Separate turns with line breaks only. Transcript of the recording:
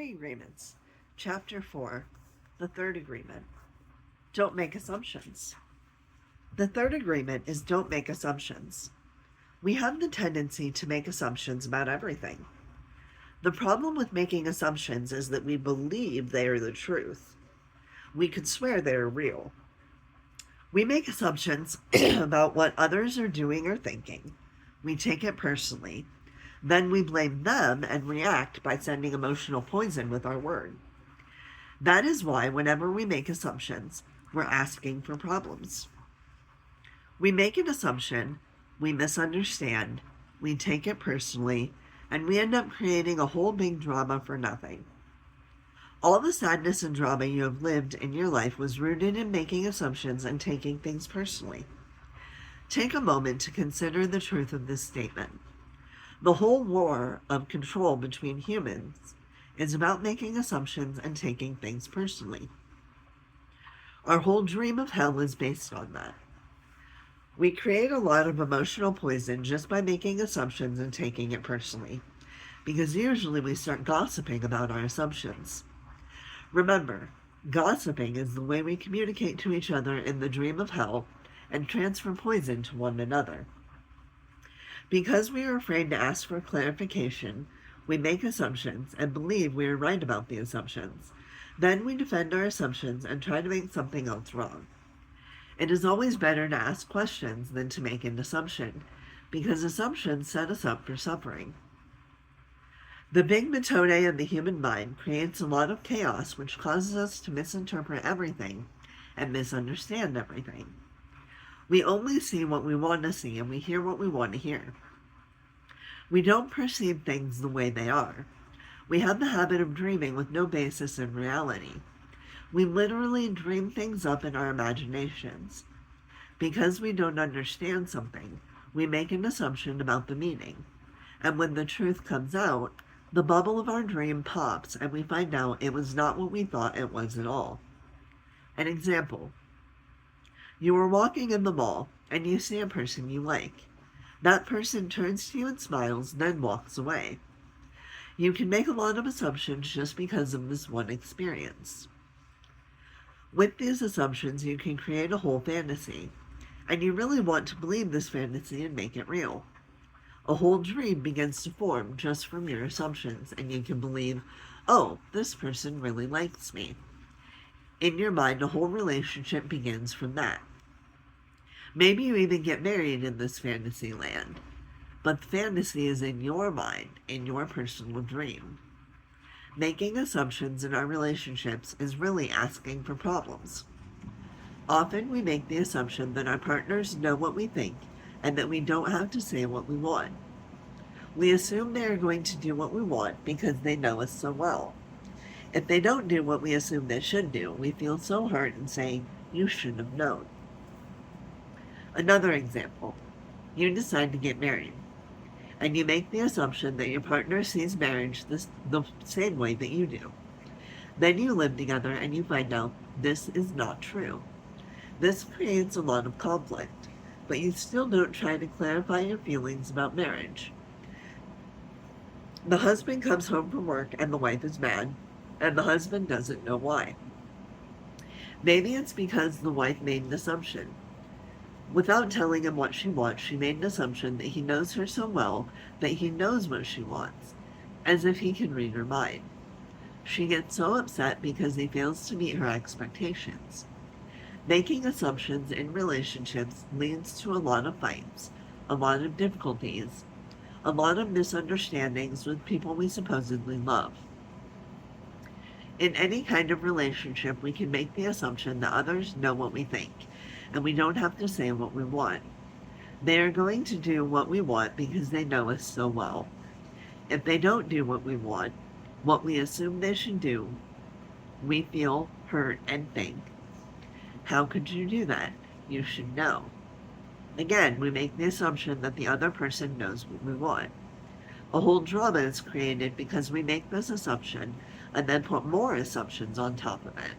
Three Agreements. Chapter 4. The Third Agreement. Don't make assumptions. The third agreement is don't make assumptions. We have the tendency to make assumptions about everything. The problem with making assumptions is that we believe they are the truth. We could swear they are real. We make assumptions about what others are doing or thinking. We take it personally. Then we blame them and react by sending emotional poison with our word. That is why whenever we make assumptions, we're asking for problems. We make an assumption, we misunderstand, we take it personally, and we end up creating a whole big drama for nothing. All the sadness and drama you have lived in your life was rooted in making assumptions and taking things personally. Take a moment to consider the truth of this statement. The whole war of control between humans is about making assumptions and taking things personally. Our whole dream of hell is based on that. We create a lot of emotional poison just by making assumptions and taking it personally, because usually we start gossiping about our assumptions. Remember, gossiping is the way we communicate to each other in the dream of hell and transfer poison to one another. Because we are afraid to ask for clarification, we make assumptions and believe we are right about the assumptions. Then we defend our assumptions and try to make something else wrong. It is always better to ask questions than to make an assumption, because assumptions set us up for suffering. The big metode in the human mind creates a lot of chaos, which causes us to misinterpret everything and misunderstand everything. We only see what we want to see and we hear what we want to hear. We don't perceive things the way they are. We have the habit of dreaming with no basis in reality. We literally dream things up in our imaginations. Because we don't understand something, we make an assumption about the meaning. And when the truth comes out, the bubble of our dream pops and we find out it was not what we thought it was at all. An example. You are walking in the mall and you see a person you like. That person turns to you and smiles, then walks away. You can make a lot of assumptions just because of this one experience. With these assumptions, you can create a whole fantasy, and you really want to believe this fantasy and make it real. A whole dream begins to form just from your assumptions, and you can believe, oh, this person really likes me. In your mind, a whole relationship begins from that. Maybe you even get married in this fantasy land, but the fantasy is in your mind, in your personal dream. Making assumptions in our relationships is really asking for problems. Often we make the assumption that our partners know what we think and that we don't have to say what we want. We assume they are going to do what we want because they know us so well. If they don't do what we assume they should do, we feel so hurt and say, you should have known. Another example. You decide to get married, and you make the assumption that your partner sees marriage the same way that you do. Then you live together and you find out this is not true. This creates a lot of conflict, but you still don't try to clarify your feelings about marriage. The husband comes home from work and the wife is mad, and the husband doesn't know why. Maybe it's because the wife made an assumption. Without telling him what she wants, she made an assumption that he knows her so well that he knows what she wants, as if he can read her mind. She gets so upset because he fails to meet her expectations. Making assumptions in relationships leads to a lot of fights, a lot of difficulties, a lot of misunderstandings with people we supposedly love. In any kind of relationship, we can make the assumption that others know what we think, and we don't have to say what we want. They are going to do what we want because they know us so well. If they don't do what we want, what we assume they should do, we feel hurt and think, how could you do that? You should know. Again, we make the assumption that the other person knows what we want. A whole drama is created because we make this assumption and then put more assumptions on top of it.